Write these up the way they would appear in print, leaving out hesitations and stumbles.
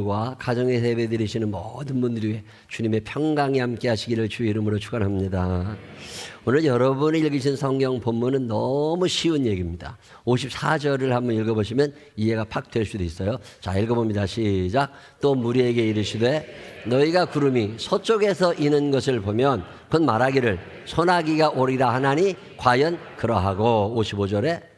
과 가정에서 예배 드리시는 모든 분들이 위해 주님의 평강이 함께 하시기를 주의 이름으로 축원합니다. 오늘 여러분이 읽으신 성경 본문은 너무 쉬운 얘기입니다. 54절을 한번 읽어보시면 이해가 팍 될 수도 있어요. 자, 읽어봅니다. 시작. 또 무리에게 이르시되 너희가 구름이 서쪽에서 이는 것을 보면 곧 말하기를 소나기가 오리라 하나니 과연 그러하고, 55절에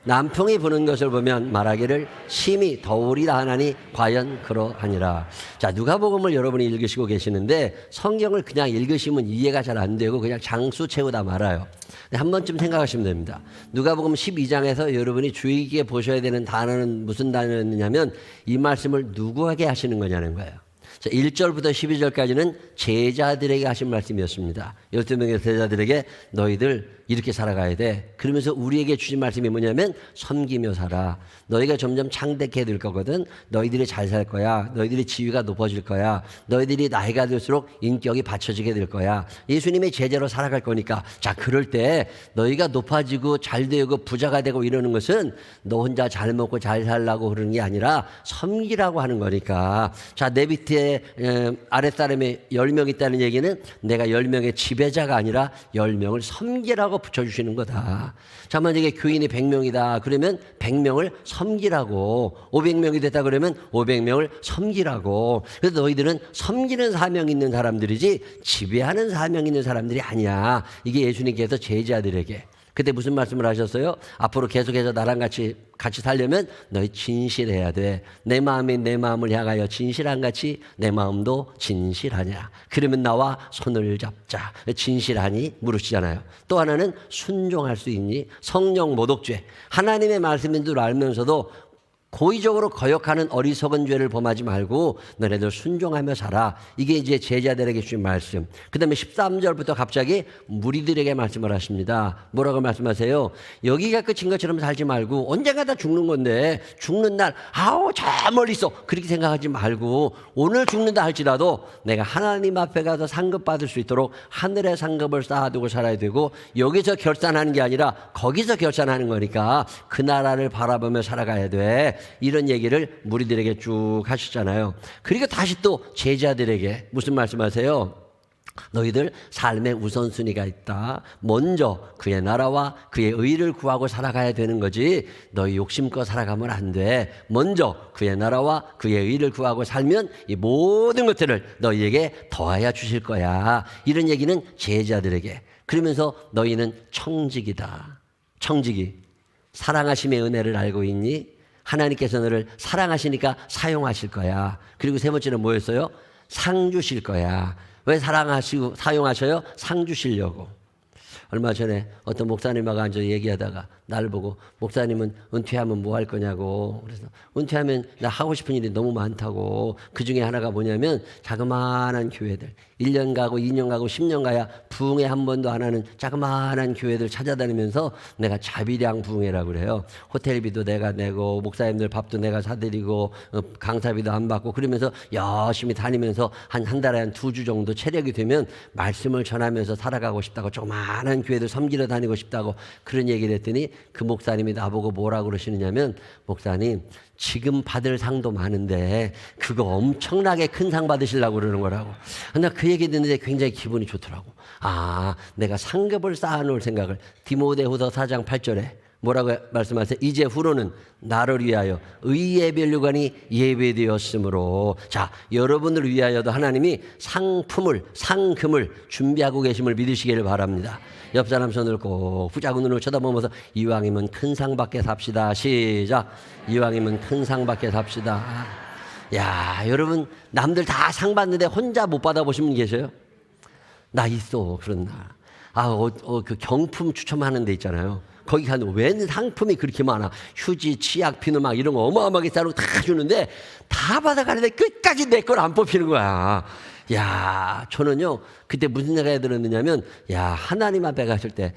남풍이 부는 것을 보면 말하기를 심히 더우리라 하나니 과연 그러하니라. 자, 누가복음을 여러분이 읽으시고 계시는데 성경을 그냥 읽으시면 이해가 잘 안 되고 그냥 장수 채우다 말아요. 한 번쯤 생각하시면 됩니다. 누가복음 12장에서 여러분이 주의 깊게 보셔야 되는 단어는 무슨 단어였냐면 이 말씀을 누구에게 하시는 거냐는 거예요. 자, 1절부터 12절까지는 제자들에게 하신 말씀이었습니다. 12명의 제자들에게 너희들 이렇게 살아가야 돼. 그러면서 우리에게 주신 말씀이 뭐냐면 섬기며 살아. 너희가 점점 창대케 될 거거든. 너희들이 잘 살 거야. 너희들이 지위가 높아질 거야. 너희들이 나이가 들수록 인격이 받쳐지게 될 거야. 예수님의 제자로 살아갈 거니까. 자, 그럴 때 너희가 높아지고 잘 되고 부자가 되고 이러는 것은 너 혼자 잘 먹고 잘 살라고 그러는 게 아니라 섬기라고 하는 거니까. 자, 내 밑에 아랫사람이 10명 있다는 얘기는 내가 10명의 지배자가 아니라 10명을 섬기라고 붙여주시는 거다. 자, 만약에 교인이 100명이다 그러면 100명을 섬기라고, 500명이 됐다 그러면 500명을 섬기라고. 그래서 너희들은 섬기는 사명이 있는 사람들이지 지배하는 사명이 있는 사람들이 아니야. 이게 예수님께서 제자들에게 그때 무슨 말씀을 하셨어요? 앞으로 계속해서 나랑 같이 살려면 너희 진실해야 돼. 내 마음이 내 마음을 향하여 진실한 같이 내 마음도 진실하냐. 그러면 나와 손을 잡자. 진실하니 물으시잖아요. 또 하나는 순종할 수 있니? 성령 모독죄. 하나님의 말씀인 줄 알면서도 고의적으로 거역하는 어리석은 죄를 범하지 말고 너네들 순종하며 살아. 이게 이제 제자들에게 주신 말씀. 그 다음에 13절부터 갑자기 무리들에게 말씀을 하십니다. 뭐라고 말씀하세요? 여기가 끝인 것처럼 살지 말고 언젠가 다 죽는 건데 죽는 날 아우 저 멀리 있어 그렇게 생각하지 말고 오늘 죽는다 할지라도 내가 하나님 앞에 가서 상급 받을 수 있도록 하늘의 상급을 쌓아두고 살아야 되고 여기서 결산하는 게 아니라 거기서 결산하는 거니까 그 나라를 바라보며 살아가야 돼. 이런 얘기를 무리들에게 쭉 하시잖아요. 그리고 다시 또 제자들에게 무슨 말씀하세요? 너희들 삶의 우선순위가 있다. 먼저 그의 나라와 그의 의를 구하고 살아가야 되는 거지 너희 욕심껏 살아가면 안 돼. 먼저 그의 나라와 그의 의를 구하고 살면 이 모든 것들을 너희에게 더하여 주실 거야. 이런 얘기는 제자들에게. 그러면서 너희는 청직이다. 청직이. 사랑하심의 은혜를 알고 있니? 하나님께서 너를 사랑하시니까 사용하실 거야. 그리고 세 번째는 뭐였어요? 상 주실 거야. 왜 사랑하시고 사용하셔요? 상 주시려고. 얼마 전에 어떤 목사님하고 앉아 얘기하다가 나를 보고 목사님은 은퇴하면 뭐 할 거냐고. 그래서 은퇴하면 나 하고 싶은 일이 너무 많다고. 그중에 하나가 뭐냐면 자그마한 교회들 1년 가고 2년 가고 10년 가야 부흥회 한 번도 안 하는 자그마한 교회들 찾아다니면서 내가 자비량 부흥회라고 그래요. 호텔비도 내가 내고 목사님들 밥도 내가 사드리고 강사비도 안 받고 그러면서 열심히 다니면서 한 달에 한 2주 정도 체력이 되면 말씀을 전하면서 살아가고 싶다고 조그마한 교회들 섬기러 다니고 싶다고 그런 얘기를 했더니 그 목사님이 나보고 뭐라고 그러시느냐면 목사님 지금 받을 상도 많은데 그거 엄청나게 큰 상 받으시려고 그러는 거라고. 나 그 얘기 듣는데 굉장히 기분이 좋더라고. 아, 내가 상급을 쌓아놓을 생각을. 디모데후서 4장 8절에 뭐라고 말씀하세요? 이제 후로는 나를 위하여 의의 면류관이 예배되었으므로. 자, 여러분을 위하여도 하나님이 상금을 준비하고 계심을 믿으시기를 바랍니다. 옆 사람 손을 꼭 부자고 눈을 쳐다보면서 이왕이면 큰 상 받게 삽시다. 시작. 이왕이면 큰 상 받게 삽시다. 야, 여러분 남들 다 상 받는데 혼자 못 받아보신 분 계셔요? 나 있어 그런 날. 그 경품 추첨하는 데 있잖아요. 거기 가면 웬 상품이 그렇게 많아. 휴지, 치약, 비누 막 이런 거 어마어마하게 싸고 다 주는데 다 받아가는데 끝까지 내 걸 안 뽑히는 거야. 야, 저는요 그때 무슨 생각이 들었느냐면 야, 하나님 앞에 갔을 때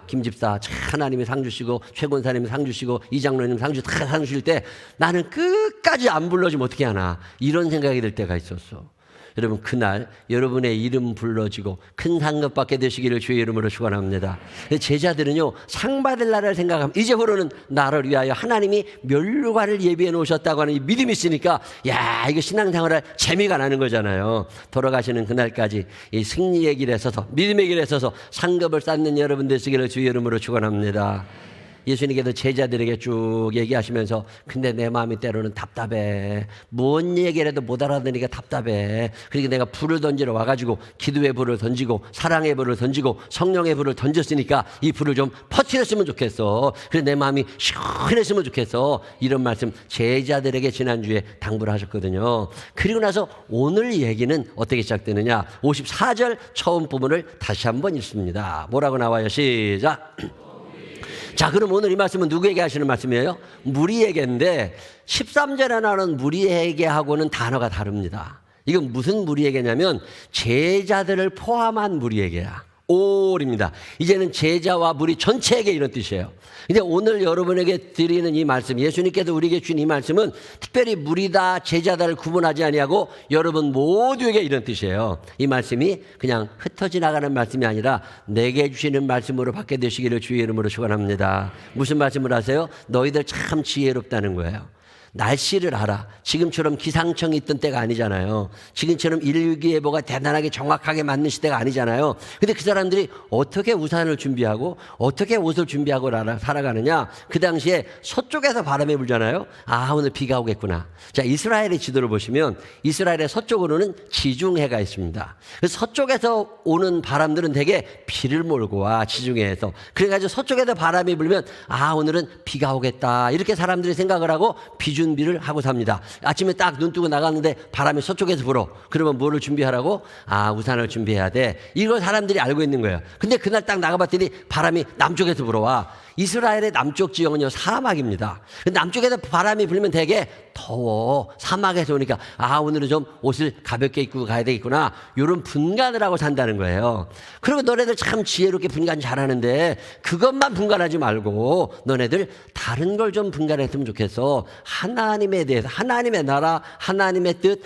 김집사 하나님이 상 주시고 최권사님이 상 주시고 이장로님 상 주실 때 나는 끝까지 안 불러주면 어떻게 하나 이런 생각이 들 때가 있었어. 여러분 그날 여러분의 이름 불러지고 큰 상급 받게 되시기를 주의 이름으로 축원합니다. 제자들은요 상 받을 날을 생각하면 이제부로는 나를 위하여 하나님이 멸류관을 예비해 놓으셨다고 하는 이 믿음이 있으니까 야 이거 신앙생활할 재미가 나는 거잖아요. 돌아가시는 그날까지 이 승리의 길에 서서 믿음의 길에 서서 상급을 쌓는 여러분 되시기를 주의 이름으로 축원합니다. 예수님께서 제자들에게 쭉 얘기하시면서 근데 내 마음이 때로는 답답해. 뭔 얘기를 해도 못 알아듣으니까 답답해. 그러니까 내가 불을 던지러 와가지고 기도의 불을 던지고 사랑의 불을 던지고 성령의 불을 던졌으니까 이 불을 좀 퍼뜨렸으면 좋겠어. 그래서 내 마음이 시원했으면 좋겠어. 이런 말씀 제자들에게 지난주에 당부를 하셨거든요. 그리고 나서 오늘 얘기는 어떻게 시작되느냐. 54절 처음 부분을 다시 한번 읽습니다. 뭐라고 나와요? 시작. 자, 그럼 오늘 이 말씀은 누구에게 하시는 말씀이에요? 무리에게인데 13절에 나오는 무리에게하고는 단어가 다릅니다. 이건 무슨 무리에게냐면 제자들을 포함한 무리에게야. 올입니다. 이제는 제자와 무리 전체에게 이런 뜻이에요. 근데 오늘 여러분에게 드리는 이 말씀, 예수님께서 우리에게 주신 이 말씀은 특별히 무리다 제자들을 구분하지 아니하고 여러분 모두에게 이런 뜻이에요. 이 말씀이 그냥 흩어져 나가는 말씀이 아니라 내게 주시는 말씀으로 받게 되시기를 주의 이름으로 축원합니다. 무슨 말씀을 하세요? 너희들 참 지혜롭다는 거예요. 날씨를 알아. 지금처럼 기상청이 있던 때가 아니잖아요. 지금처럼 일기예보가 대단하게 정확하게 맞는 시대가 아니잖아요. 근데 그 사람들이 어떻게 우산을 준비하고 어떻게 옷을 준비하고 살아가느냐. 그 당시에 서쪽에서 바람이 불잖아요. 아, 오늘 비가 오겠구나. 자, 이스라엘의 지도를 보시면 이스라엘의 서쪽으로는 지중해가 있습니다. 그래서 서쪽에서 오는 바람들은 대개 비를 몰고 와, 지중해에서. 그래가지고 서쪽에서 바람이 불면 아, 오늘은 비가 오겠다. 이렇게 사람들이 생각을 하고 준비를 하고 삽니다. 아침에 딱 눈 뜨고 나갔는데 바람이 서쪽에서 불어. 그러면 뭐를 준비하라고? 아, 우산을 준비해야 돼. 이걸 사람들이 알고 있는 거예요. 근데 그날 딱 나가봤더니 바람이 남쪽에서 불어와. 이스라엘의 남쪽 지역은요 사막입니다. 남쪽에서 바람이 불면 되게 더워. 사막에서 오니까 아, 오늘은 좀 옷을 가볍게 입고 가야 되겠구나. 이런 분간을 하고 산다는 거예요. 그리고 너네들 참 지혜롭게 분간 잘하는데 그것만 분간하지 말고 너네들 다른 걸 좀 분간했으면 좋겠어. 하나님에 대해서, 하나님의 나라, 하나님의 뜻,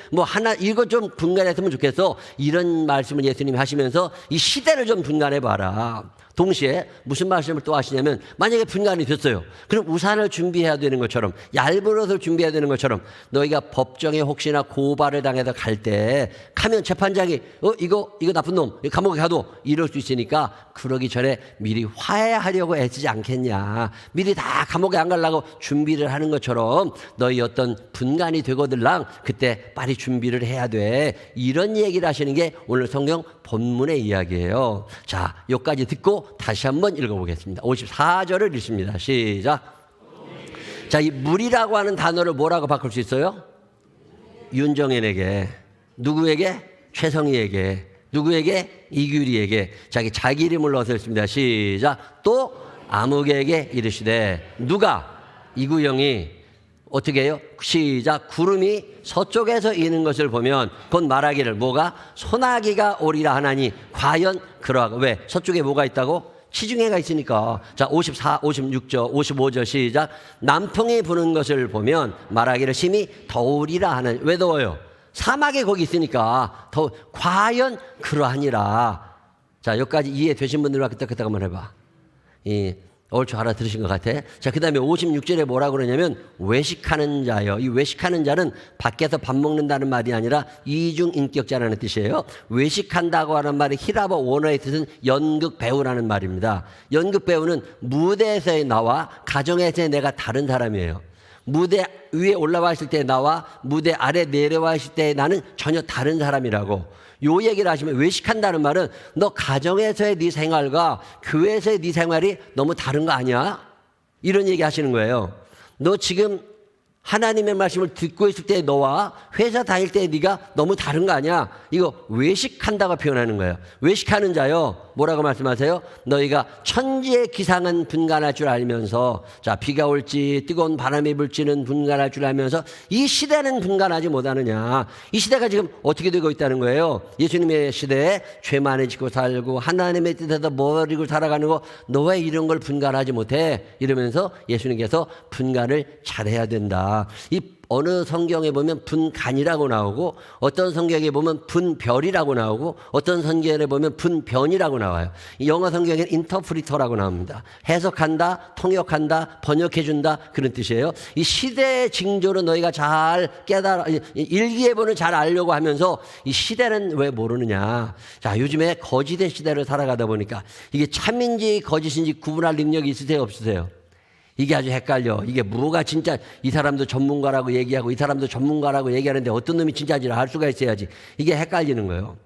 이거 좀 분간했으면 좋겠어. 이런 말씀을 예수님이 하시면서 이 시대를 좀 분간해봐라. 동시에 무슨 말씀을 또 하시냐면 만약에 분간이 됐어요. 그럼 우산을 준비해야 되는 것처럼 얇은 옷을 준비해야 되는 것처럼 너희가 법정에 혹시나 고발을 당해서 갈 때 가면 재판장이 이거 나쁜 놈 감옥에 가도 이럴 수 있으니까 그러기 전에 미리 화해하려고 애쓰지 않겠냐. 미리 다 감옥에 안 가려고 준비를 하는 것처럼 너희 어떤 분간이 되거들랑 그때 빨리 준비를 해야 돼. 이런 얘기를 하시는 게 오늘 성경 본문의 이야기예요. 자, 여기까지 듣고 다시 한번 읽어보겠습니다. 54절을 읽습니다. 시작. 자, 이 무리라고 하는 단어를 뭐라고 바꿀 수 있어요? 윤정현에게. 누구에게? 최성희에게. 누구에게? 이규리에게. 자기 이름을 넣어서 읽습니다. 시작. 또 아무개에게 이르시되. 누가? 이구영이 어떻게 해요? 시작. 구름이 서쪽에서 이는 것을 보면 곧 말하기를 뭐가? 소나기가 오리라 하나니 과연 그러하고. 왜? 서쪽에 뭐가 있다고? 지중해가 있으니까. 자, 56절, 55절 시작. 남풍이 부는 것을 보면 말하기를 심히 더우리라 하는. 왜 더워요? 사막에 거기 있으니까 과연 그러하니라. 자, 여기까지 이해되신 분들만 그딱 한번 해봐. 얼추 알아들으신 것 같아. 자, 그 다음에 56절에 뭐라고 그러냐면 외식하는 자요. 이 외식하는 자는 밖에서 밥 먹는다는 말이 아니라 이중인격자라는 뜻이에요. 외식한다고 하는 말이 히라보 원어의 뜻은 연극 배우라는 말입니다. 연극 배우는 무대에서의 나와 가정에서의 내가 다른 사람이에요. 무대 위에 올라와 있을 때 나와 무대 아래 내려와 있을 때 나는 전혀 다른 사람이라고. 요 얘기를 하시면 외식한다는 말은 너 가정에서의 네 생활과 교회에서의 네 생활이 너무 다른 거 아니야? 이런 얘기 하시는 거예요. 너 지금 하나님의 말씀을 듣고 있을 때 너와 회사 다닐 때 네가 너무 다른 거 아니야? 이거 외식한다고 표현하는 거예요. 외식하는 자요. 뭐라고 말씀하세요? 너희가 천지의 기상은 분간할 줄 알면서, 자, 비가 올지 뜨거운 바람이 불지는 분간할 줄 알면서 이 시대는 분간하지 못하느냐. 이 시대가 지금 어떻게 되고 있다는 거예요? 예수님의 시대에 죄만을 짓고 살고 하나님의 뜻에서 버리고 살아가는 거 너 왜 이런 걸 분간하지 못해? 이러면서 예수님께서 분간을 잘해야 된다. 이 어느 성경에 보면 분간이라고 나오고 어떤 성경에 보면 분별이라고 나오고 어떤 성경에 보면 분변이라고 나와요. 영어 성경에는 인터프리터라고 나옵니다. 해석한다, 통역한다, 번역해준다 그런 뜻이에요. 이 시대의 징조를 너희가 잘 깨달아 일기예보는 잘 알려고 하면서 이 시대는 왜 모르느냐. 자, 요즘에 거짓의 시대를 살아가다 보니까 이게 참인지 거짓인지 구분할 능력이 있으세요 없으세요? 이게 아주 헷갈려. 이게 뭐가 진짜 이 사람도 전문가라고 얘기하고 이 사람도 전문가라고 얘기하는데 어떤 놈이 진짜인지를 알 수가 있어야지. 이게 헷갈리는 거예요.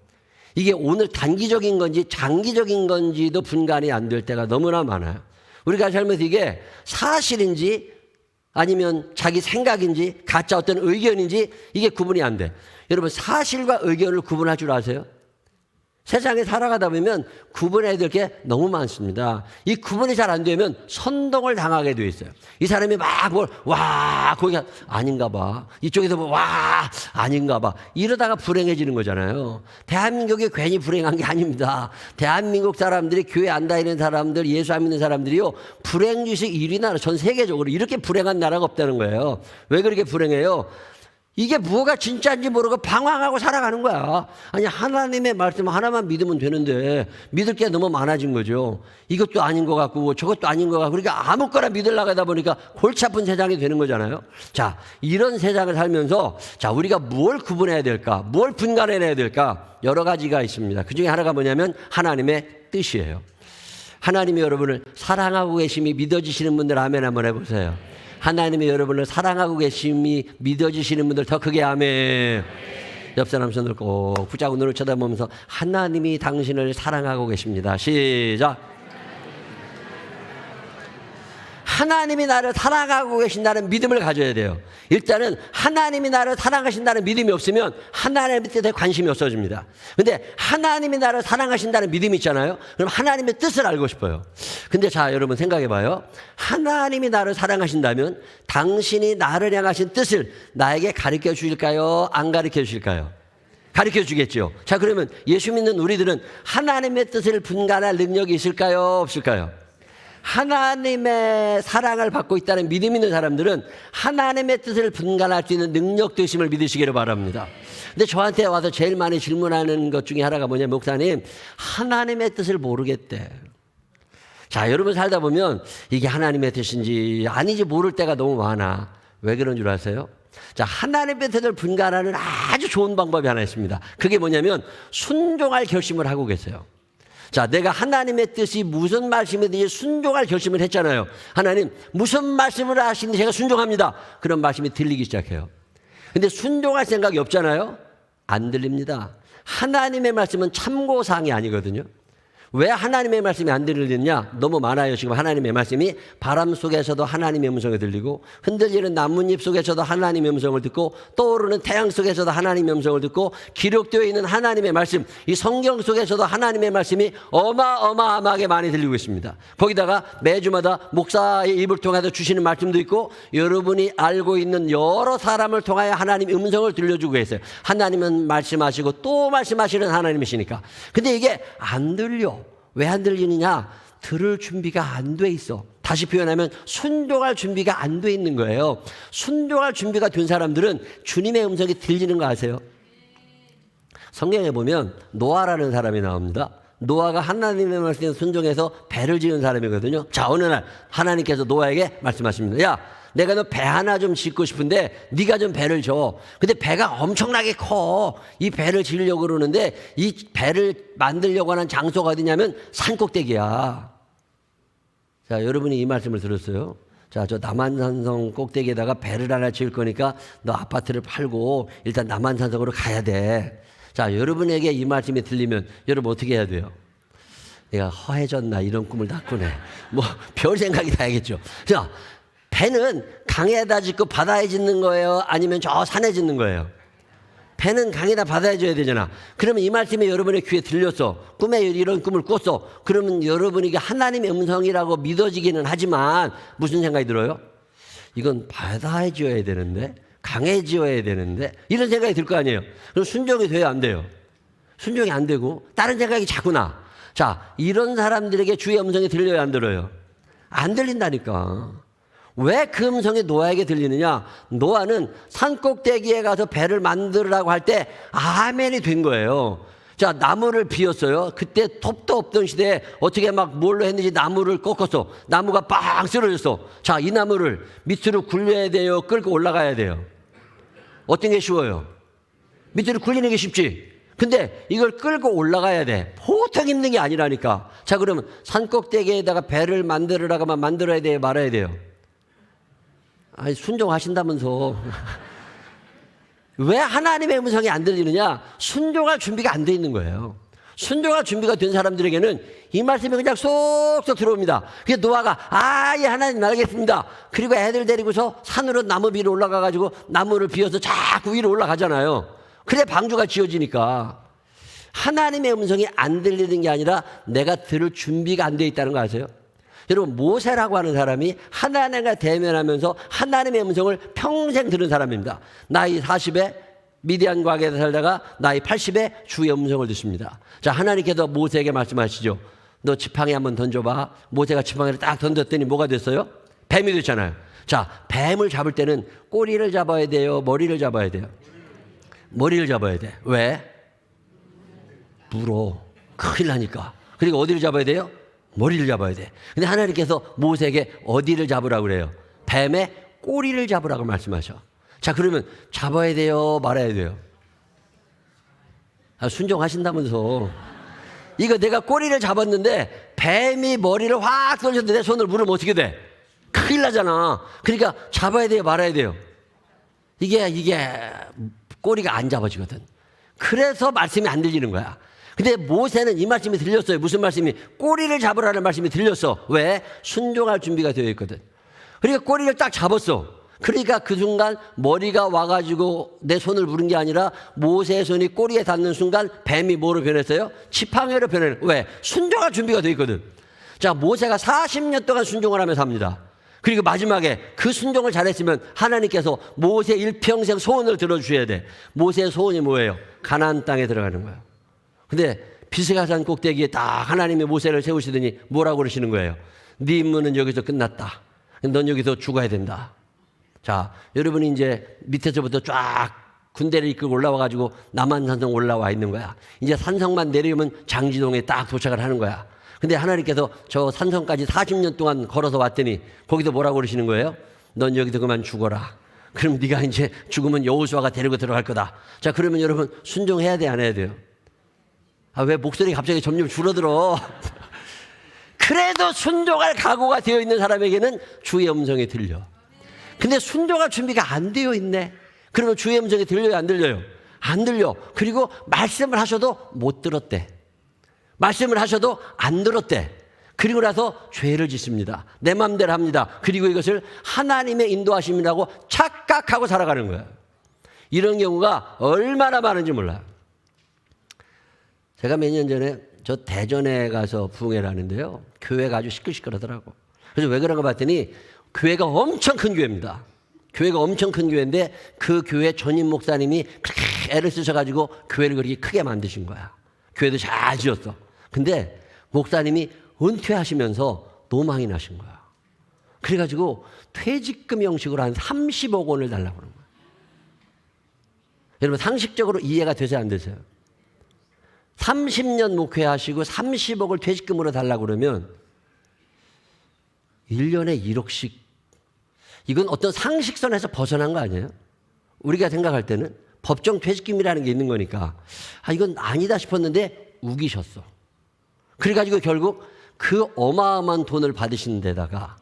이게 오늘 단기적인 건지 장기적인 건지도 분간이 안 될 때가 너무나 많아요. 우리가 살면서 이게 사실인지 아니면 자기 생각인지 가짜 어떤 의견인지 이게 구분이 안 돼. 여러분 사실과 의견을 구분할 줄 아세요? 세상에 살아가다 보면 구분해야 될 게 너무 많습니다. 이 구분이 잘 안 되면 선동을 당하게 돼 있어요. 이 사람이 막 뭘, 와, 거기가 아닌가 봐. 이쪽에서 뭐, 와, 아닌가 봐. 이러다가 불행해지는 거잖아요. 대한민국이 괜히 불행한 게 아닙니다. 대한민국 사람들이 교회 안 다니는 사람들, 예수 안 믿는 사람들이요. 불행주식 1위 나라, 전 세계적으로 이렇게 불행한 나라가 없다는 거예요. 왜 그렇게 불행해요? 이게 뭐가 진짜인지 모르고 방황하고 살아가는 거야. 아니 하나님의 말씀 하나만 믿으면 되는데 믿을 게 너무 많아진 거죠. 이것도 아닌 것 같고 저것도 아닌 것 같고 그러니까 아무거나 믿으려고 하다 보니까 골치 아픈 세상이 되는 거잖아요. 자, 이런 세상을 살면서 자 우리가 뭘 구분해야 될까? 뭘 분간해내야 될까? 여러 가지가 있습니다. 그중에 하나가 뭐냐면 하나님의 뜻이에요. 하나님이 여러분을 사랑하고 계심이 믿어지시는 분들 아멘 한번 해보세요. 하나님이 여러분을 사랑하고 계심이 믿어지시는 분들 더 크게 아멘. 옆 사람 손을 꼭 붙잡고 눈을 쳐다보면서 하나님이 당신을 사랑하고 계십니다. 시작. 하나님이 나를 사랑하고 계신다는 믿음을 가져야 돼요. 일단은 하나님이 나를 사랑하신다는 믿음이 없으면 하나님의 뜻에 관심이 없어집니다. 근데 하나님이 나를 사랑하신다는 믿음이 있잖아요. 그럼 하나님의 뜻을 알고 싶어요. 근데 자 여러분 생각해 봐요. 하나님이 나를 사랑하신다면 당신이 나를 향하신 뜻을 나에게 가르쳐 주실까요? 안 가르쳐 주실까요? 가르쳐 주겠죠. 자 그러면 예수 믿는 우리들은 하나님의 뜻을 분간할 능력이 있을까요? 없을까요? 하나님의 사랑을 받고 있다는 믿음 있는 사람들은 하나님의 뜻을 분간할 수 있는 능력도 있음을 믿으시기를 바랍니다. 근데 저한테 와서 제일 많이 질문하는 것 중에 하나가 뭐냐면 목사님 하나님의 뜻을 모르겠대. 자 여러분 살다 보면 이게 하나님의 뜻인지 아닌지 모를 때가 너무 많아. 왜 그런 줄 아세요? 자 하나님의 뜻을 분간하는 아주 좋은 방법이 하나 있습니다. 그게 뭐냐면 순종할 결심을 하고 계세요. 자, 내가 하나님의 뜻이 무슨 말씀이든지 순종할 결심을 했잖아요. 하나님, 무슨 말씀을 하시는지 제가 순종합니다. 그런 말씀이 들리기 시작해요. 근데 순종할 생각이 없잖아요. 안 들립니다. 하나님의 말씀은 참고사항이 아니거든요. 왜 하나님의 말씀이 안 들리느냐? 너무 많아요. 지금 하나님의 말씀이 바람 속에서도 하나님의 음성이 들리고 흔들리는 나뭇잎 속에서도 하나님의 음성을 듣고 떠오르는 태양 속에서도 하나님의 음성을 듣고 기록되어 있는 하나님의 말씀 이 성경 속에서도 하나님의 말씀이 어마어마하게 많이 들리고 있습니다. 거기다가 매주마다 목사의 입을 통해서 주시는 말씀도 있고 여러분이 알고 있는 여러 사람을 통하여 하나님의 음성을 들려주고 계세요. 하나님은 말씀하시고 또 말씀하시는 하나님이시니까. 근데 이게 안 들려. 왜 안 들리느냐? 들을 준비가 안 돼 있어. 다시 표현하면 순종할 준비가 안 돼 있는 거예요. 순종할 준비가 된 사람들은 주님의 음성이 들리는 거 아세요? 성경에 보면 노아라는 사람이 나옵니다. 노아가 하나님의 말씀에 순종해서 배를 지은 사람이거든요. 자 어느 날 하나님께서 노아에게 말씀하십니다. 야 내가 너 배 하나 좀 짓고 싶은데 네가 좀 배를 줘. 근데 배가 엄청나게 커. 이 배를 지으려고 그러는데 이 배를 만들려고 하는 장소가 어디냐면 산꼭대기야. 자 여러분이 이 말씀을 들었어요. 자 저 남한산성 꼭대기에다가 배를 하나 지을 거니까 너 아파트를 팔고 일단 남한산성으로 가야 돼. 자 여러분에게 이 말씀이 들리면 여러분 어떻게 해야 돼요? 내가 허해졌나 이런 꿈을 다 꾸네. 뭐 별 생각이 다 하겠죠. 자 배는 강에다 짓고 바다에 짓는 거예요? 아니면 저 산에 짓는 거예요? 배는 강에다 바다에 져야 되잖아. 그러면 이 말씀이 여러분의 귀에 들렸어. 꿈에 이런 꿈을 꿨어. 그러면 여러분이 이게 하나님의 음성이라고 믿어지기는 하지만 무슨 생각이 들어요? 이건 바다에 지어야 되는데 강에 지어야 되는데 이런 생각이 들 거 아니에요. 그럼 순종이 돼야 안 돼요. 순종이 안 되고 다른 생각이 자꾸 나. 자 이런 사람들에게 주의 음성이 들려야 안 들어요? 안 들린다니까. 왜 그 음성이 노아에게 들리느냐? 노아는 산꼭대기에 가서 배를 만들으라고 할 때 아멘이 된 거예요. 자, 나무를 비웠어요. 그때 톱도 없던 시대에 어떻게 막 뭘로 했는지 나무를 꺾었어. 나무가 빵 쓰러졌어. 자, 이 나무를 밑으로 굴려야 돼요? 끌고 올라가야 돼요? 어떤 게 쉬워요? 밑으로 굴리는 게 쉽지. 근데 이걸 끌고 올라가야 돼. 보통 힘든 게 아니라니까. 자, 그러면 산꼭대기에다가 배를 만들으라고만 만들어야 돼요? 말아야 돼요? 아니, 순종하신다면서. 왜 하나님의 음성이 안 들리느냐? 순종할 준비가 안 돼 있는 거예요. 순종할 준비가 된 사람들에게는 이 말씀이 그냥 쏙쏙 들어옵니다. 그래서 노아가 예, 하나님 알겠습니다. 그리고 애들 데리고서 산으로 나무 위로 올라가가지고 나무를 비워서 자꾸 위로 올라가잖아요. 그래 방주가 지어지니까. 하나님의 음성이 안 들리는 게 아니라 내가 들을 준비가 안 돼 있다는 거 아세요? 여러분, 모세라고 하는 사람이 하나님과 대면하면서 하나님의 음성을 평생 들은 사람입니다. 나이 40에 미디안 과거에서 살다가 나이 80에 주의 음성을 듣습니다. 자, 하나님께서 모세에게 말씀하시죠. 너 지팡이 한번 던져봐. 모세가 지팡이를 딱 던졌더니 뭐가 됐어요? 뱀이 됐잖아요. 자, 뱀을 잡을 때는 꼬리를 잡아야 돼요? 머리를 잡아야 돼요? 머리를 잡아야 돼. 왜? 물어. 큰일 나니까. 그리고 어디를 잡아야 돼요? 머리를 잡아야 돼. 근데 하나님께서 모세에게 어디를 잡으라고 그래요? 뱀의 꼬리를 잡으라고 말씀하셔. 자, 그러면 잡아야 돼요? 말아야 돼요? 순종하신다면서. 이거 내가 꼬리를 잡았는데 뱀이 머리를 확 던졌는데 내 손을 물으면 어떻게 돼? 큰일 나잖아. 그러니까 잡아야 돼요? 말아야 돼요? 이게 꼬리가 안 잡아지거든. 그래서 말씀이 안 들리는 거야. 근데 모세는 이 말씀이 들렸어요. 무슨 말씀이? 꼬리를 잡으라는 말씀이 들렸어. 왜? 순종할 준비가 되어 있거든. 그러니까 꼬리를 딱 잡았어. 그러니까 그 순간 머리가 와가지고 내 손을 부른 게 아니라 모세의 손이 꼬리에 닿는 순간 뱀이 뭐로 변했어요? 지팡이로 변해요. 왜? 순종할 준비가 되어 있거든. 자, 모세가 40년 동안 순종을 하면서 합니다. 그리고 마지막에 그 순종을 잘했으면 하나님께서 모세 일평생 소원을 들어주셔야 돼. 모세의 소원이 뭐예요? 가나안 땅에 들어가는 거예요. 근데 비스가산 꼭대기에 딱 하나님이 모세를 세우시더니 뭐라고 그러시는 거예요? 네 임무는 여기서 끝났다. 넌 여기서 죽어야 된다. 자, 여러분이 이제 밑에서부터 쫙 군대를 이끌고 올라와가지고 남한산성 올라와 있는 거야. 이제 산성만 내려오면 장지동에 딱 도착을 하는 거야. 근데 하나님께서 저 산성까지 40년 동안 걸어서 왔더니 거기서 뭐라고 그러시는 거예요? 넌 여기서 그만 죽어라. 그럼 네가 이제 죽으면 여호수아가 데리고 들어갈 거다. 자, 그러면 여러분 순종해야 돼, 안 해야 돼요? 왜 목소리가 갑자기 점점 줄어들어? 그래도 순종할 각오가 되어 있는 사람에게는 주의 음성이 들려. 근데 순종할 준비가 안 되어 있네. 그러면 주의 음성이 들려요, 안 들려요? 안 들려. 그리고 말씀을 하셔도 못 들었대. 말씀을 하셔도 안 들었대. 그리고 나서 죄를 짓습니다. 내 마음대로 합니다. 그리고 이것을 하나님의 인도하심이라고 착각하고 살아가는 거예요. 이런 경우가 얼마나 많은지 몰라요. 제가 몇 년 전에 저 대전에 가서 부흥회를 하는데요. 교회가 아주 시끌시끌하더라고. 그래서 왜 그런가 봤더니 교회가 엄청 큰 교회입니다. 교회가 엄청 큰 교회인데 그 교회 전임 목사님이 그렇게 애를 쓰셔가지고 교회를 그렇게 크게 만드신 거야. 교회도 잘 지었어. 근데 목사님이 은퇴하시면서 노망이 나신 거야. 그래가지고 퇴직금 형식으로 한 30억 원을 달라고 그런 거야. 여러분 상식적으로 이해가 되세요, 안 되세요? 30년 목회하시고 30억을 퇴직금으로 달라고 그러면 1년에 1억씩. 이건 어떤 상식선에서 벗어난 거 아니에요? 우리가 생각할 때는 법정 퇴직금이라는 게 있는 거니까 이건 아니다 싶었는데 우기셨어. 그래가지고 결국 그 어마어마한 돈을 받으시는 데다가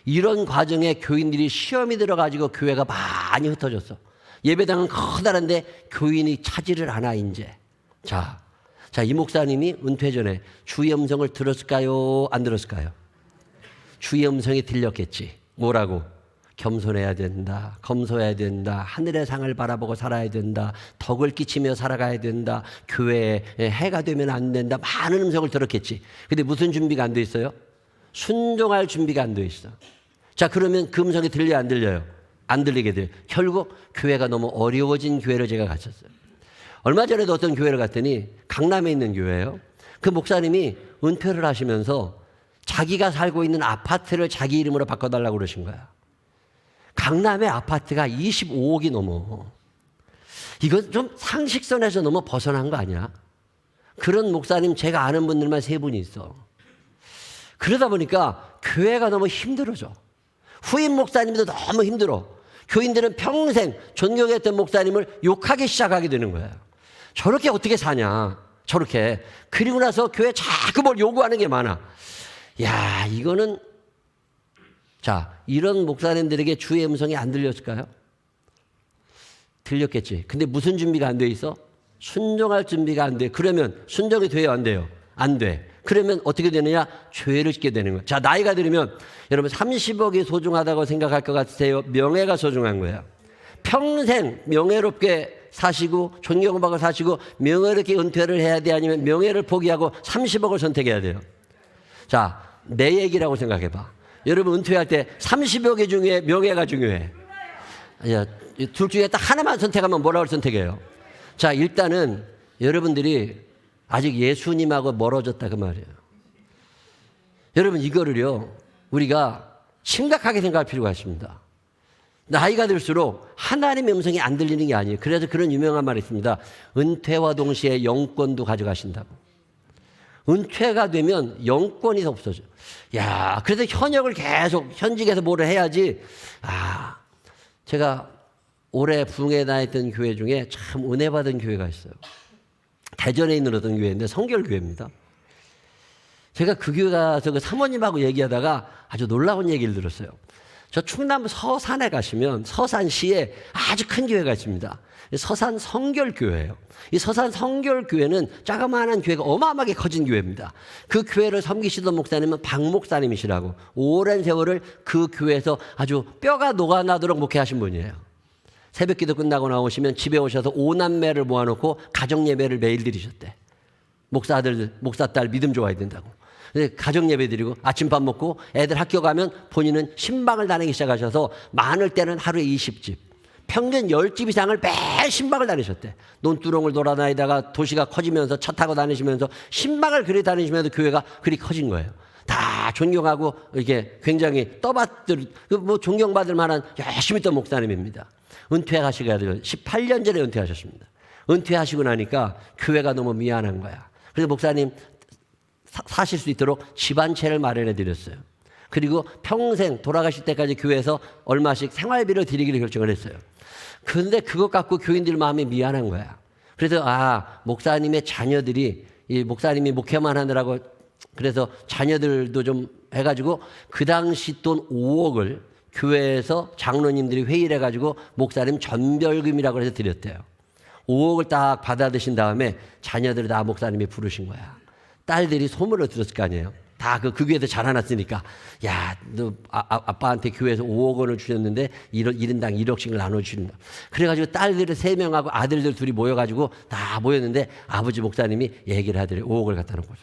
이런 과정에 교인들이 시험이 들어가지고 교회가 많이 흩어졌어. 예배당은 커다란데 교인이 차지를 않아 이제. 자, 이 목사님이 은퇴 전에 주의 음성을 들었을까요? 안 들었을까요? 주의 음성이 들렸겠지. 뭐라고? 겸손해야 된다. 검소해야 된다. 하늘의 상을 바라보고 살아야 된다. 덕을 끼치며 살아가야 된다. 교회에 해가 되면 안 된다. 많은 음성을 들었겠지. 근데 무슨 준비가 안 돼 있어요? 순종할 준비가 안 돼 있어. 자, 그러면 그 음성이 들려요, 안 들려요? 안 들리게 돼요. 결국 교회가 너무 어려워진 교회를 제가 갔었어요. 얼마 전에도 어떤 교회를 갔더니 강남에 있는 교회예요. 그 목사님이 은퇴를 하시면서 자기가 살고 있는 아파트를 자기 이름으로 바꿔달라고 그러신 거야. 강남의 아파트가 25억이 넘어. 이건 좀 상식선에서 너무 벗어난 거 아니야? 그런 목사님 제가 아는 분들만 3분이 있어. 그러다 보니까 교회가 너무 힘들어져. 후임 목사님도 너무 힘들어. 교인들은 평생 존경했던 목사님을 욕하기 시작하게 되는 거예요. 저렇게 어떻게 사냐? 저렇게. 그리고 나서 교회 자꾸 뭘 요구하는 게 많아. 야, 이거는 자, 이런 목사님들에게 주의 음성이 안 들렸을까요? 들렸겠지. 근데 무슨 준비가 안 돼 있어? 순종할 준비가 안 돼. 그러면 순종이 돼요, 안 돼요? 안 돼. 그러면 어떻게 되느냐? 죄를 짓게 되는 거예요. 자, 나이가 들으면 여러분 30억이 소중하다고 생각할 것 같으세요? 명예가 소중한 거예요. 평생 명예롭게 사시고 존경받고 사시고 명예롭게 은퇴를 해야 돼? 아니면 명예를 포기하고 30억을 선택해야 돼요? 자, 내 얘기라고 생각해봐. 여러분 은퇴할 때 30억이 중요해? 명예가 중요해? 둘 중에 딱 하나만 선택하면 뭐라고 선택해요? 자, 일단은 여러분들이 아직 예수님하고 멀어졌다 그 말이에요. 여러분 이거를요 우리가 심각하게 생각할 필요가 있습니다. 나이가 들수록 하나님의 음성이 안 들리는 게 아니에요. 그래서 그런 유명한 말이 있습니다. 은퇴와 동시에 영권도 가져가신다고. 은퇴가 되면 영권이 없어져요. 야, 그래서 현역을 계속 현직에서 뭐를 해야지. 아, 제가 올해 부흥에 다녔던 교회 중에 참 은혜 받은 교회가 있어요. 대전에 있는 어떤 교회인데 성결교회입니다. 제가 그 교회 가서 그 사모님하고 얘기하다가 아주 놀라운 얘기를 들었어요. 저 충남 서산에 가시면 서산시에 아주 큰 교회가 있습니다. 서산 성결교회예요. 이 서산 성결교회는 자그마한 교회가 어마어마하게 커진 교회입니다. 그 교회를 섬기시던 목사님은 박 목사님이시라고 오랜 세월을 그 교회에서 아주 뼈가 녹아나도록 목회하신 분이에요. 새벽기도 끝나고 나오시면 집에 오셔서 5남매를 모아놓고 가정예배를 매일 드리셨대. 목사들, 목사딸 믿음 좋아야 된다고. 가정예배 드리고 아침밥 먹고 애들 학교 가면 본인은 신방을 다니기 시작하셔서 많을 때는 하루에 20집, 평균 10집 이상을 매일 신방을 다니셨대. 논두렁을 돌아다니다가 도시가 커지면서 차 타고 다니시면서 신방을 그리 다니시면서 교회가 그리 커진 거예요. 다 존경하고 이렇게 굉장히 떠받들, 뭐 존경받을 만한 열심히 했던 목사님입니다. 은퇴하시게 되면 18년 전에 은퇴하셨습니다. 은퇴하시고 나니까 교회가 너무 미안한 거야. 그래서 목사님 사실 수 있도록 집안채를 마련해 드렸어요. 그리고 평생 돌아가실 때까지 교회에서 얼마씩 생활비를 드리기로 결정을 했어요. 그런데 그것 갖고 교인들 마음이 미안한 거야. 그래서 목사님의 자녀들이 이 목사님이 목회만 하느라고 그래서 자녀들도 좀 해가지고 그 당시 돈 5억을 교회에서 장로님들이 회의를 해가지고 목사님 전별금이라고 해서 드렸대요. 5억을 딱 받아드신 다음에 자녀들을 다 목사님이 부르신 거야. 딸들이 소문을 들었을 거 아니에요. 다 그 교회에서 자라났으니까 야, 너 아빠한테 교회에서 5억 원을 주셨는데 1인당 1억씩을 나눠주신다. 그래가지고 딸들을 3명하고 아들들 둘이 모여가지고 다 모였는데 아버지 목사님이 얘기를 하더래요. 5억을 갖다 놓고서.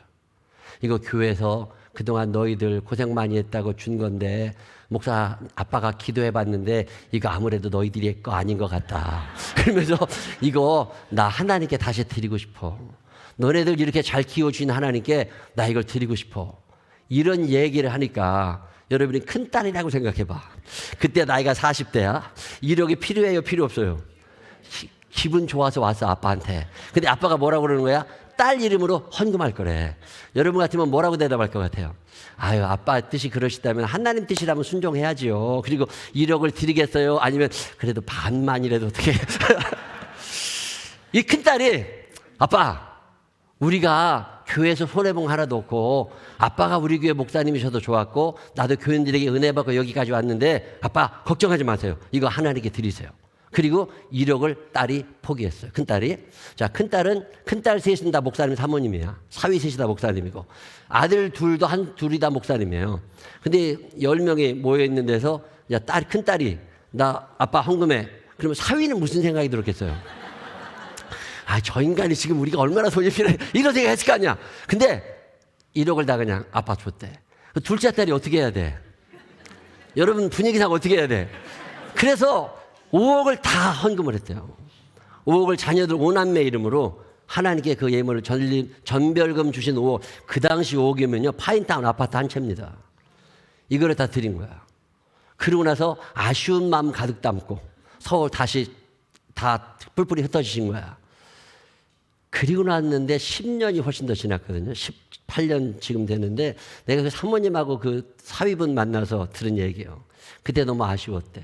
이거 교회에서 그동안 너희들 고생 많이 했다고 준 건데 목사 아빠가 기도해 봤는데 이거 아무래도 너희들이 거 아닌 것 같다. 그러면서 이거 나 하나님께 다시 드리고 싶어. 너네들 이렇게 잘 키워주신 하나님께 나 이걸 드리고 싶어. 이런 얘기를 하니까 여러분이 큰딸이라고 생각해봐. 그때 나이가 40대야. 1억이 필요해요? 필요 없어요? 기분 좋아서 왔어 아빠한테. 근데 아빠가 뭐라고 그러는 거야? 딸 이름으로 헌금할 거래. 여러분 같으면 뭐라고 대답할 것 같아요? 아유, 아빠 뜻이 그러시다면 하나님 뜻이라면 순종해야지요. 그리고 1억을 드리겠어요? 아니면 그래도 반만이라도 어떻게. 이 큰딸이 아빠 우리가 교회에서 손해본 거 하나도 없고 아빠가 우리 교회 목사님이셔도 좋았고 나도 교인들에게 은혜 받고 여기까지 왔는데 아빠 걱정하지 마세요. 이거 하나님께 드리세요. 그리고 1억을 딸이 포기했어요. 큰딸이. 자, 큰딸 셋은 다 목사님 사모님이야. 사위 셋이 다 목사님이고 아들 둘이 다 목사님이에요. 근데 10명이 모여있는 데서 야, 큰딸이 나 아빠 헌금해. 그러면 사위는 무슨 생각이 들었겠어요? 저 인간이 지금 우리가 얼마나 돈이 필요해. 이런 생각 했을 거 아니야. 근데 1억을 다 그냥 아빠 줬대. 둘째 딸이 어떻게 해야 돼? 여러분 분위기상 어떻게 해야 돼? 그래서 5억을 다 헌금을 했대요. 5억을 자녀들 5남매 이름으로 하나님께 그 예물을 전별금 주신 5억. 그 당시 5억이면요 파인타운 아파트 한 채입니다. 이거를 다 드린 거야. 그러고 나서 아쉬운 마음 가득 담고 서울 다시 다 뿔뿔이 흩어지신 거야. 그리고 났는데 10년이 훨씬 더 지났거든요. 18년 지금 됐는데 내가 그 사모님하고 그 사위분 만나서 들은 얘기예요. 그때 너무 아쉬웠대.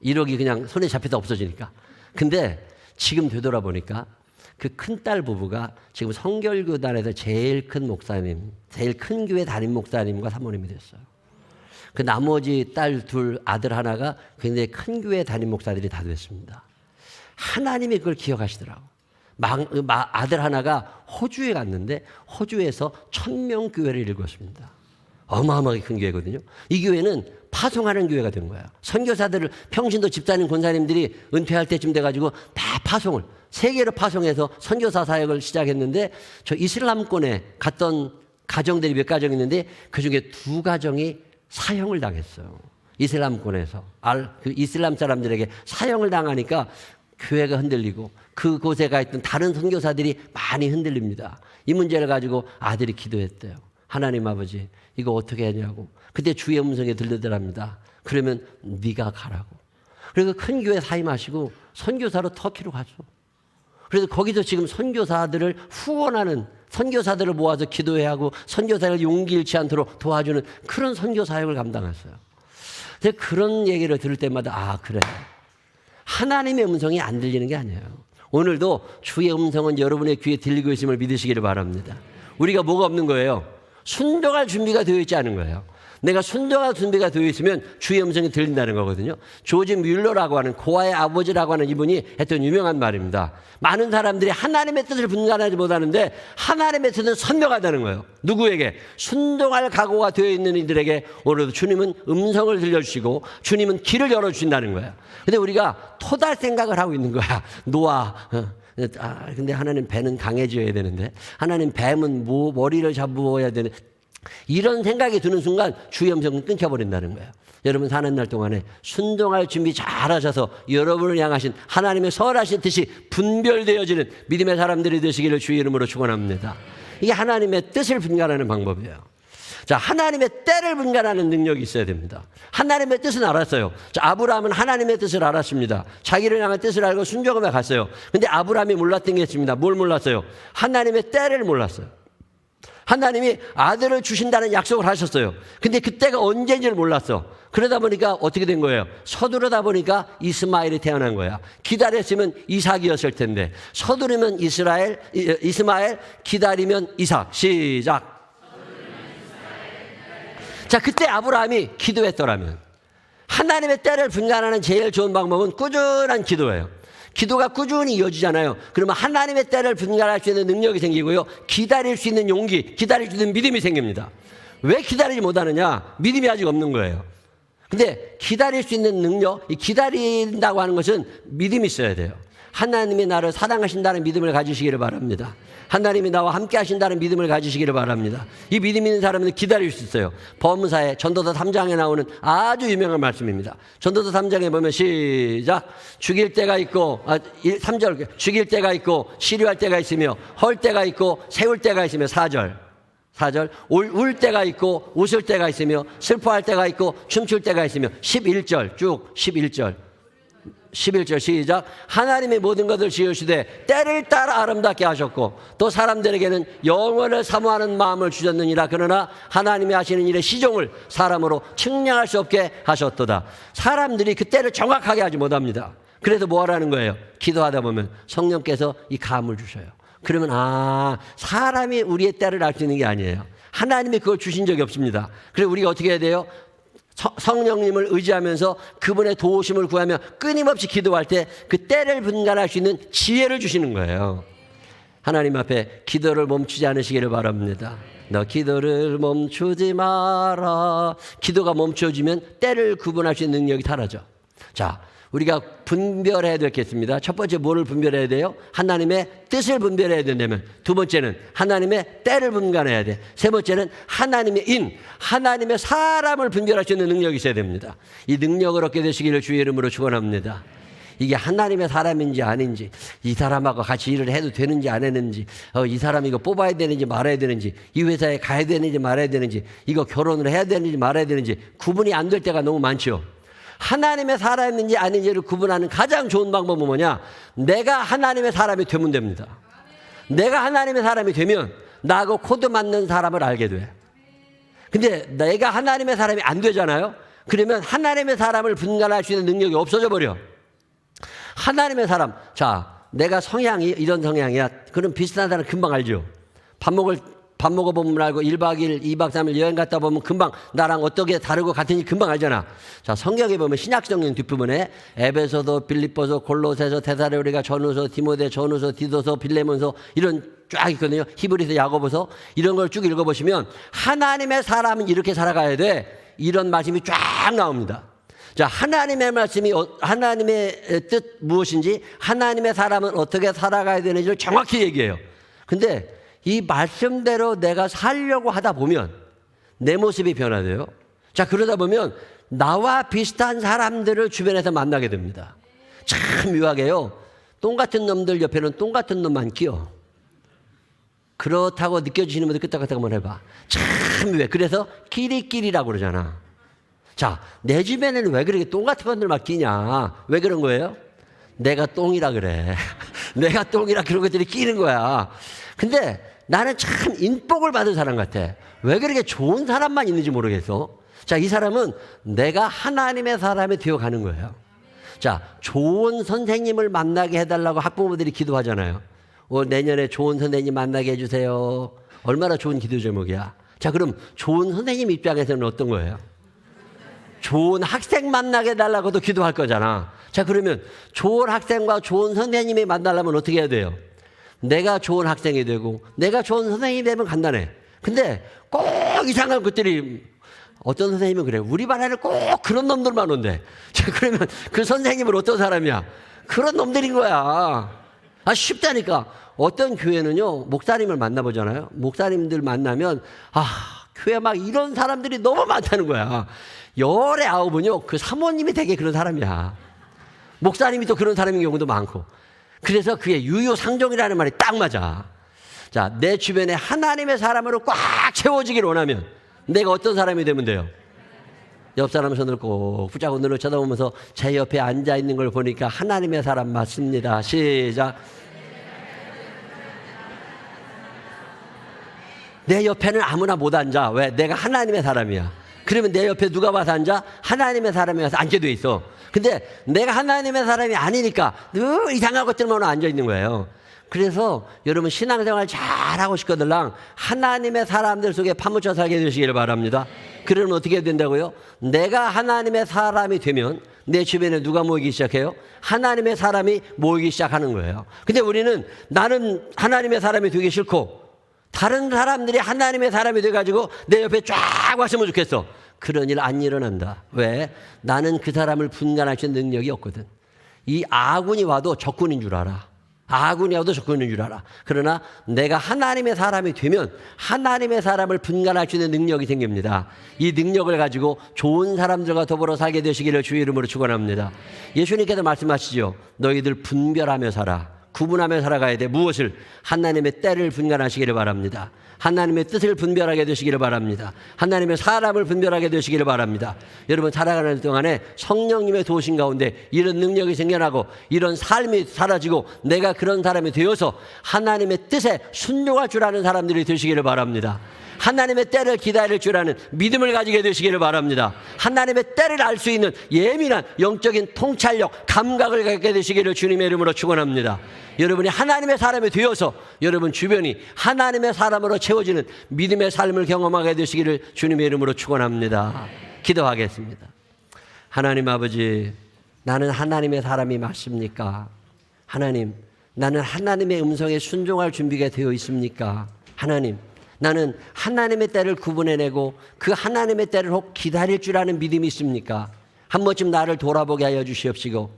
1억이 그냥 손에 잡혀서 없어지니까. 근데 지금 되돌아보니까 그 큰딸 부부가 지금 성결교단에서 제일 큰 목사님, 제일 큰 교회 담임 목사님과 사모님이 됐어요. 그 나머지 딸 둘, 아들 하나가 굉장히 큰 교회 담임 목사들이 다 됐습니다. 하나님이 그걸 기억하시더라고. 아들 하나가 호주에 갔는데 호주에서 1000명 교회를 읽었습니다. 어마어마하게 큰 교회거든요. 이 교회는 파송하는 교회가 된 거야. 선교사들을 평신도 집사님, 권사님들이 은퇴할 때쯤 돼가지고 다 파송을 세계로 파송해서 선교사 사역을 시작했는데 저 이슬람권에 갔던 가정들이 몇 가정 있는데 그중에 2가정이 사형을 당했어요. 이슬람권에서 그 이슬람 사람들에게 사형을 당하니까 교회가 흔들리고 그곳에 가 있던 다른 선교사들이 많이 흔들립니다. 이 문제를 가지고 아들이 기도했대요. 하나님 아버지 이거 어떻게 하냐고. 그때 주의 음성이 들리더랍니다. 그러면 네가 가라고. 그래서 큰 교회 사임하시고 선교사로 터키로 가죠. 그래서 거기서 지금 선교사들을 후원하는, 선교사들을 모아서 기도해야 하고 선교사를 용기 잃지 않도록 도와주는 그런 선교 사역을 감당했어요. 근데 그런 얘기를 들을 때마다 아 그래, 하나님의 음성이 안 들리는 게 아니에요. 오늘도 주의 음성은 여러분의 귀에 들리고 있음을 믿으시기를 바랍니다. 우리가 뭐가 없는 거예요? 순종할 준비가 되어 있지 않은 거예요. 내가 순종할 준비가 되어 있으면 주의 음성이 들린다는 거거든요. 조지 뮬러라고 하는, 고아의 아버지라고 하는 이분이 했던 유명한 말입니다. 많은 사람들이 하나님의 뜻을 분간하지 못하는데 하나님의 뜻은 선명하다는 거예요. 누구에게? 순종할 각오가 되어 있는 이들에게 오늘도 주님은 음성을 들려주시고 주님은 길을 열어주신다는 거예요. 근데 우리가 토달 생각을 하고 있는 거야. 노아. 근데 하나님 배는 강해져야 되는데, 하나님 뱀은 머리를 잡아야 되는데, 이런 생각이 드는 순간 주의 음성은 끊겨버린다는 거예요. 여러분 사는 날 동안에 순종할 준비 잘 하셔서 여러분을 향하신 하나님의 선하신 뜻이 분별되어지는 믿음의 사람들이 되시기를 주의 이름으로 축원합니다. 이게 하나님의 뜻을 분간하는 방법이에요. 자, 하나님의 때를 분간하는 능력이 있어야 됩니다. 하나님의 뜻은 알았어요. 자, 아브라함은 하나님의 뜻을 알았습니다. 자기를 향한 뜻을 알고 순종하며 갔어요. 근데 아브라함이 몰랐던 게 있습니다. 뭘 몰랐어요? 하나님의 때를 몰랐어요. 하나님이 아들을 주신다는 약속을 하셨어요. 근데 그때가 언제인지를 몰랐어. 그러다 보니까 어떻게 된 거예요? 서두르다 보니까 이스마엘이 태어난 거야. 기다렸으면 이삭이었을 텐데, 서두르면 이스마엘, 기다리면 이삭. 시작. 자, 그때 아브라함이 기도했더라면, 하나님의 때를 분간하는 제일 좋은 방법은 꾸준한 기도예요. 기도가 꾸준히 이어지잖아요. 그러면 하나님의 때를 분간할 수 있는 능력이 생기고요. 기다릴 수 있는 용기, 기다릴 수 있는 믿음이 생깁니다. 왜 기다리지 못하느냐? 믿음이 아직 없는 거예요. 근데 기다릴 수 있는 능력, 이 기다린다고 하는 것은 믿음이 있어야 돼요. 하나님이 나를 사랑하신다는 믿음을 가지시기를 바랍니다. 하나님이 나와 함께 하신다는 믿음을 가지시기를 바랍니다. 이 믿음 있는 사람은 기다릴 수 있어요. 범사에 전도서 3장에 나오는 아주 유명한 말씀입니다. 전도서 3장에 보면 시작. 죽일 때가 있고 3절 죽일 때가 있고 시류할 때가 있으며 헐 때가 있고 세울 때가 있으며 4절 울 때가 있고 웃을 때가 있으며 슬퍼할 때가 있고 춤출 때가 있으며 11절 쭉 11절 시작. 하나님의 모든 것을 지으시되 때를 따라 아름답게 하셨고 또 사람들에게는 영원을 사모하는 마음을 주셨느니라. 그러나 하나님이 하시는 일의 시종을 사람으로 측량할 수 없게 하셨도다. 사람들이 그 때를 정확하게 하지 못합니다. 그래서 뭐 하라는 거예요? 기도하다 보면 성령께서 이 감을 주셔요. 그러면 사람이 우리의 때를 알 수 있는 게 아니에요. 하나님이 그걸 주신 적이 없습니다. 그래서 우리가 어떻게 해야 돼요? 성령님을 의지하면서 그분의 도우심을 구하며 끊임없이 기도할 때 그 때를 분간할 수 있는 지혜를 주시는 거예요. 하나님 앞에 기도를 멈추지 않으시기를 바랍니다. 너 기도를 멈추지 마라. 기도가 멈춰지면 때를 구분할 수 있는 능력이 사라져. 자, 우리가 분별해야 되겠습니다. 첫 번째 뭐를 분별해야 돼요? 하나님의 뜻을 분별해야 된다면, 두 번째는 하나님의 때를 분간해야 돼. 세 번째는 하나님의 하나님의 사람을 분별할 수 있는 능력이 있어야 됩니다. 이 능력을 얻게 되시기를 주의 이름으로 축원합니다. 이게 하나님의 사람인지 아닌지, 이 사람하고 같이 일을 해도 되는지 안 했는지, 이 사람 이거 뽑아야 되는지 말아야 되는지, 이 회사에 가야 되는지 말아야 되는지, 이거 결혼을 해야 되는지 말아야 되는지 구분이 안 될 때가 너무 많죠. 하나님의 사람인지 아닌지를 구분하는 가장 좋은 방법은 뭐냐? 내가 하나님의 사람이 되면 됩니다. 내가 하나님의 사람이 되면 나하고 코드 맞는 사람을 알게 돼. 근데 내가 하나님의 사람이 안 되잖아요. 그러면 하나님의 사람을 분간할 수 있는 능력이 없어져 버려. 하나님의 사람, 자, 내가 성향이 이런 성향이야. 그럼 비슷한 사람 금방 알죠. 밥 먹어보면 알고 1박 2일, 2박 3일 여행 갔다 보면 금방 나랑 어떻게 다르고 같은지 금방 알잖아. 자, 성경에 보면 신약성경 뒷부분에 에베소서, 빌립보서, 골로새서, 데살로니가, 전후서, 디모데, 전후서, 디도서, 빌레몬서 이런 쫙 있거든요. 히브리서, 야고보서 이런 걸 쭉 읽어보시면 하나님의 사람은 이렇게 살아가야 돼. 이런 말씀이 쫙 나옵니다. 자, 하나님의 말씀이 하나님의 뜻 무엇인지, 하나님의 사람은 어떻게 살아가야 되는지를 정확히 얘기해요. 근데 이 말씀대로 내가 살려고 하다 보면 내 모습이 변화돼요. 자, 그러다 보면 나와 비슷한 사람들을 주변에서 만나게 됩니다. 참 묘하게요. 똥 같은 놈들 옆에는 똥 같은 놈만 끼어. 그렇다고 느껴지시는 분들 끄떡끄떡 한번 해봐. 참 묘해. 그래서 끼리끼리라고 그러잖아. 자, 내 주변에는 왜 그렇게 똥 같은 것들만 끼냐? 왜 그런 거예요? 내가 똥이라 그래. 내가 똥이라 그런 것들이 끼는 거야. 근데 나는 참 인복을 받은 사람 같아. 왜 그렇게 좋은 사람만 있는지 모르겠어. 자, 이 사람은 내가 하나님의 사람이 되어가는 거예요. 자, 좋은 선생님을 만나게 해달라고 학부모들이 기도하잖아요. 내년에 좋은 선생님 만나게 해주세요. 얼마나 좋은 기도 제목이야. 자, 그럼 좋은 선생님 입장에서는 어떤 거예요? 좋은 학생 만나게 해달라고도 기도할 거잖아. 자, 그러면 좋은 학생과 좋은 선생님이 만나려면 어떻게 해야 돼요? 내가 좋은 학생이 되고 내가 좋은 선생님이 되면 간단해. 근데 꼭 이상한 것들이, 어떤 선생님은 그래. 우리 반에는 꼭 그런 놈들만 온대. 자, 그러면 그 선생님은 어떤 사람이야? 그런 놈들인 거야. 쉽다니까. 어떤 교회는요, 목사님을 만나보잖아요. 목사님들 만나면 교회 막 이런 사람들이 너무 많다는 거야. 열의 아홉은요, 그 사모님이 되게 그런 사람이야. 목사님이 또 그런 사람인 경우도 많고. 그래서 그게 유유상종이라는 말이 딱 맞아. 자, 내 주변에 하나님의 사람으로 꽉 채워지길 원하면 내가 어떤 사람이 되면 돼요? 옆 사람 손을 꼭 붙잡고 눈을 쳐다보면서 제 옆에 앉아있는 걸 보니까 하나님의 사람 맞습니다. 시작. 내 옆에는 아무나 못 앉아. 왜? 내가 하나님의 사람이야. 그러면 내 옆에 누가 와서 앉아? 하나님의 사람이 와서 앉게 돼 있어. 근데 내가 하나님의 사람이 아니니까 늘 이상한 것들만 앉아 있는 거예요. 그래서 여러분 신앙생활 잘하고 싶거들랑 하나님의 사람들 속에 파묻혀 살게 되시기를 바랍니다. 그러면 어떻게 된다고요? 내가 하나님의 사람이 되면 내 주변에 누가 모이기 시작해요? 하나님의 사람이 모이기 시작하는 거예요. 근데 우리는 나는 하나님의 사람이 되기 싫고 다른 사람들이 하나님의 사람이 돼가지고 내 옆에 쫙 왔으면 좋겠어. 그런 일 안 일어난다. 왜? 나는 그 사람을 분간할 수 있는 능력이 없거든. 이 아군이 와도 적군인 줄 알아. 아군이 와도 적군인 줄 알아. 그러나 내가 하나님의 사람이 되면 하나님의 사람을 분간할 수 있는 능력이 생깁니다. 이 능력을 가지고 좋은 사람들과 더불어 살게 되시기를 주의 이름으로 축원합니다. 예수님께서 말씀하시죠. 너희들 분별하며 살아. 구분하며 살아가야 돼. 무엇을? 하나님의 때를 분간하시기를 바랍니다. 하나님의 뜻을 분별하게 되시기를 바랍니다. 하나님의 사람을 분별하게 되시기를 바랍니다. 여러분 살아가는 동안에 성령님의 도우심 가운데 이런 능력이 생겨나고 이런 삶이 사라지고 내가 그런 사람이 되어서 하나님의 뜻에 순종할 줄 아는 사람들이 되시기를 바랍니다. 하나님의 때를 기다릴 줄 아는 믿음을 가지게 되시기를 바랍니다. 하나님의 때를 알 수 있는 예민한 영적인 통찰력, 감각을 갖게 되시기를 주님의 이름으로 축원합니다. 여러분이 하나님의 사람이 되어서 여러분 주변이 하나님의 사람으로 채워지는 믿음의 삶을 경험하게 되시기를 주님의 이름으로 축원합니다. 기도하겠습니다. 하나님 아버지, 나는 하나님의 사람이 맞습니까? 하나님, 나는 하나님의 음성에 순종할 준비가 되어 있습니까? 하나님, 나는 하나님의 때를 구분해내고 그 하나님의 때를 혹 기다릴 줄 아는 믿음이 있습니까? 한 번쯤 나를 돌아보게 하여 주시옵시고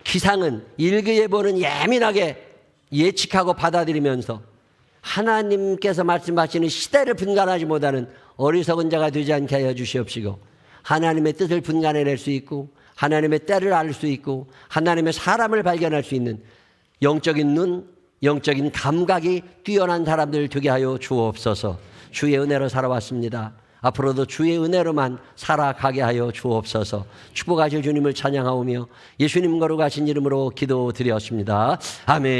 기상은 일기예보는 예민하게 예측하고 받아들이면서 하나님께서 말씀하시는 시대를 분간하지 못하는 어리석은 자가 되지 않게 하여 주시옵시고 하나님의 뜻을 분간해낼 수 있고 하나님의 때를 알 수 있고 하나님의 사람을 발견할 수 있는 영적인 눈, 영적인 감각이 뛰어난 사람들 되게 하여 주옵소서. 주의 은혜로 살아왔습니다. 앞으로도 주의 은혜로만 살아가게 하여 주옵소서. 축복하실 주님을 찬양하오며 예수님 거룩하신 이름으로 기도드렸습니다. 아멘.